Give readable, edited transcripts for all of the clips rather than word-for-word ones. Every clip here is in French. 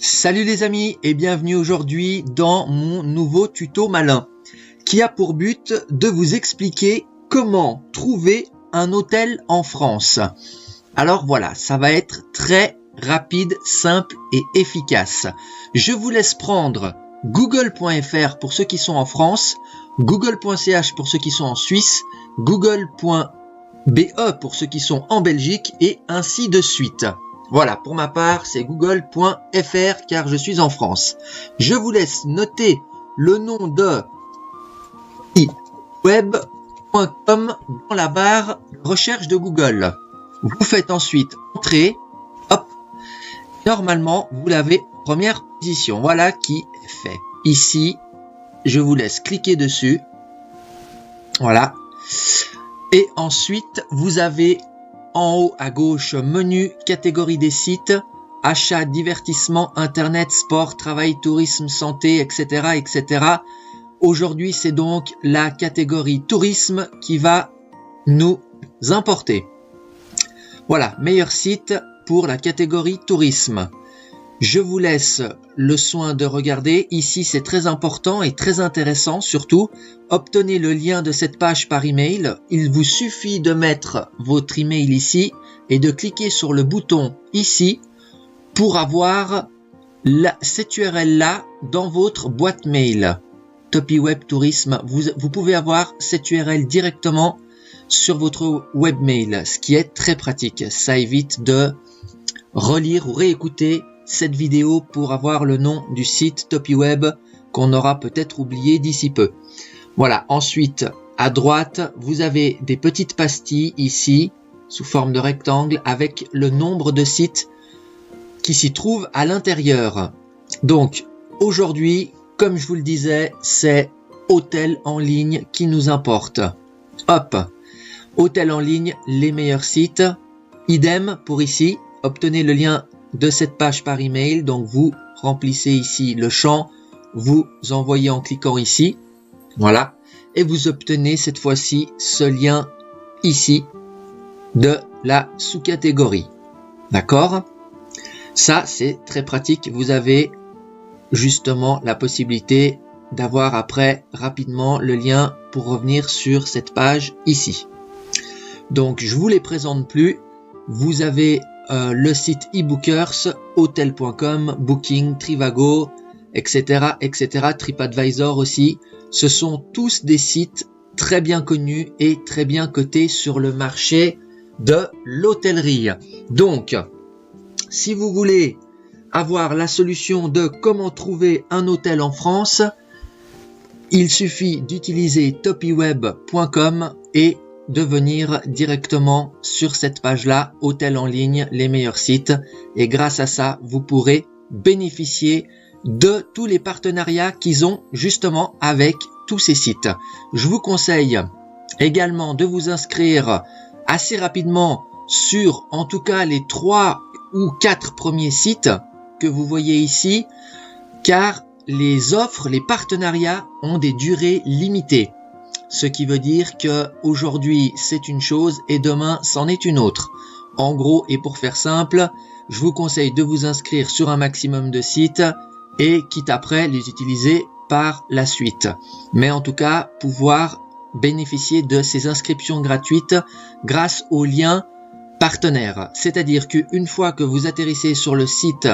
Salut les amis et bienvenue aujourd'hui dans mon nouveau tuto malin qui a pour but de vous expliquer comment trouver un hôtel en France. Alors voilà, ça va être très rapide, simple et efficace. Je vous laisse prendre google.fr pour ceux qui sont en France, google.ch pour ceux qui sont en Suisse, google.be pour ceux qui sont en Belgique et ainsi de suite. Voilà, pour ma part, c'est google.fr car je suis en France. Je vous laisse noter le nom de web.com dans la barre recherche de Google. Vous faites ensuite entrer, hop, normalement vous l'avez en première position. Voilà qui est fait. Ici, je vous laisse cliquer dessus. Voilà. Et ensuite, vous avez en haut à gauche, menu, catégorie des sites, achat, divertissement, internet, sport, travail, tourisme, santé, etc., etc. Aujourd'hui, c'est donc la catégorie tourisme qui va nous importer. Voilà, meilleur site pour la catégorie tourisme. Je vous laisse le soin de regarder. Ici, c'est très important et très intéressant. Surtout, obtenez le lien de cette page par email. Il vous suffit de mettre votre email ici et de cliquer sur le bouton ici pour avoir cette URL-là dans votre boîte mail. TopyWeb Tourisme, vous pouvez avoir cette URL directement sur votre webmail, ce qui est très pratique. Ça évite de relire ou réécouter cette vidéo pour avoir le nom du site TopyWeb qu'on aura peut-être oublié d'ici peu. Voilà, ensuite à droite vous avez des petites pastilles ici sous forme de rectangle avec le nombre de sites qui s'y trouvent à l'intérieur. Donc aujourd'hui, comme je vous le disais, c'est hôtel en ligne qui nous importe. Hop, hôtel en ligne, les meilleurs sites. Idem pour ici, obtenez le lien de cette page par email. Donc vous remplissez ici le champ, vous envoyez en cliquant ici, voilà, et vous obtenez cette fois-ci ce lien ici de la sous-catégorie. D'accord? Ça c'est très pratique. Vous avez justement la possibilité d'avoir après rapidement le lien pour revenir sur cette page ici. Donc je vous les présente plus. Vous avez le site eBookers, hotel.com, Booking, Trivago, etc., etc., TripAdvisor aussi. Ce sont tous des sites très bien connus et très bien cotés sur le marché de l'hôtellerie. Donc, si vous voulez avoir la solution de comment trouver un hôtel en France, il suffit d'utiliser topyweb.com et de venir directement sur cette page-là, hôtel en ligne, les meilleurs sites. Et grâce à ça, vous pourrez bénéficier de tous les partenariats qu'ils ont justement avec tous ces sites. Je vous conseille également de vous inscrire assez rapidement sur en tout cas les 3 ou 4 premiers sites que vous voyez ici, car les offres, les partenariats ont des durées limitées. Ce qui veut dire que aujourd'hui c'est une chose et demain c'en est une autre. En gros, et pour faire simple, je vous conseille de vous inscrire sur un maximum de sites et quitte après les utiliser par la suite. Mais en tout cas, pouvoir bénéficier de ces inscriptions gratuites grâce aux liens partenaires. C'est-à-dire qu'une fois que vous atterrissez sur le site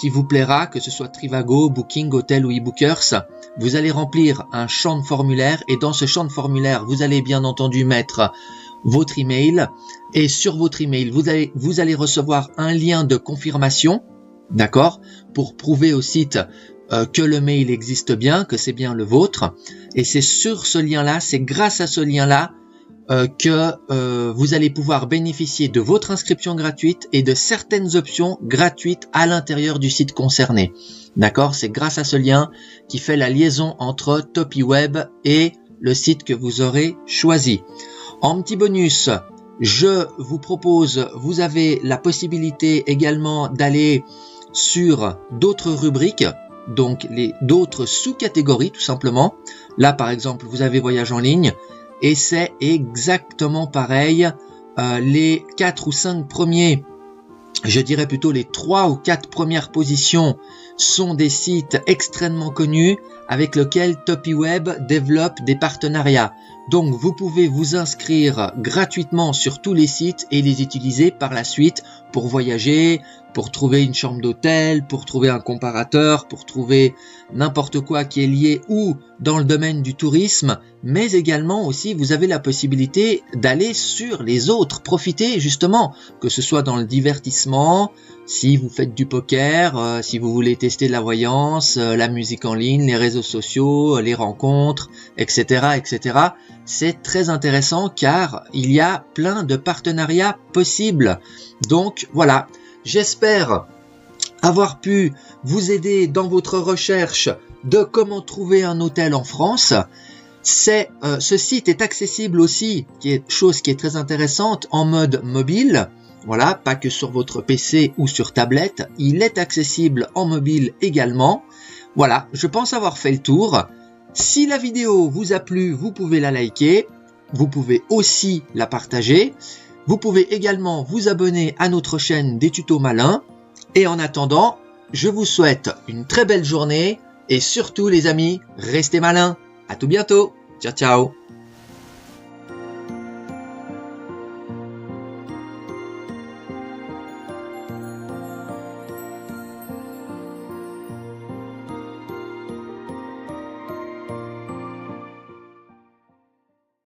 qui vous plaira, que ce soit Trivago, Booking, Hotel ou eBookers, vous allez remplir un champ de formulaire et dans ce champ de formulaire, vous allez bien entendu mettre votre email et sur votre email, vous allez recevoir un lien de confirmation, d'accord, pour prouver au site que le mail existe bien, que c'est bien le vôtre. Et c'est sur ce lien-là, c'est grâce à ce lien-là que vous allez pouvoir bénéficier de votre inscription gratuite et de certaines options gratuites à l'intérieur du site concerné. D'accord? C'est grâce à ce lien qui fait la liaison entre TopyWeb et le site que vous aurez choisi. En petit bonus, je vous propose, vous avez la possibilité également d'aller sur d'autres rubriques, donc d'autres sous-catégories tout simplement. Là par exemple, vous avez voyage en ligne. Et c'est exactement pareil. Les 4 ou 5 premiers je dirais plutôt les 3 ou 4 premières positions sont des sites extrêmement connus avec lesquels TopyWeb développe des partenariats. Donc vous pouvez vous inscrire gratuitement sur tous les sites et les utiliser par la suite pour voyager, pour trouver une chambre d'hôtel, pour trouver un comparateur, pour trouver n'importe quoi qui est lié ou dans le domaine du tourisme, mais également aussi vous avez la possibilité d'aller sur les autres, profiter justement, que ce soit dans le divertissement, si vous faites du poker, si vous voulez tester la voyance, la musique en ligne, les réseaux sociaux, les rencontres, etc., etc. C'est très intéressant car il y a plein de partenariats possibles. Donc voilà, j'espère avoir pu vous aider dans votre recherche de comment trouver un hôtel en France. Ce site est accessible aussi, chose qui est très intéressante, en mode mobile. Voilà, pas que sur votre PC ou sur tablette, il est accessible en mobile également. Voilà, je pense avoir fait le tour. Si la vidéo vous a plu, vous pouvez la liker, vous pouvez aussi la partager. Vous pouvez également vous abonner à notre chaîne des tutos malins. Et en attendant, je vous souhaite une très belle journée et surtout les amis, restez malins. À tout bientôt. Ciao ciao.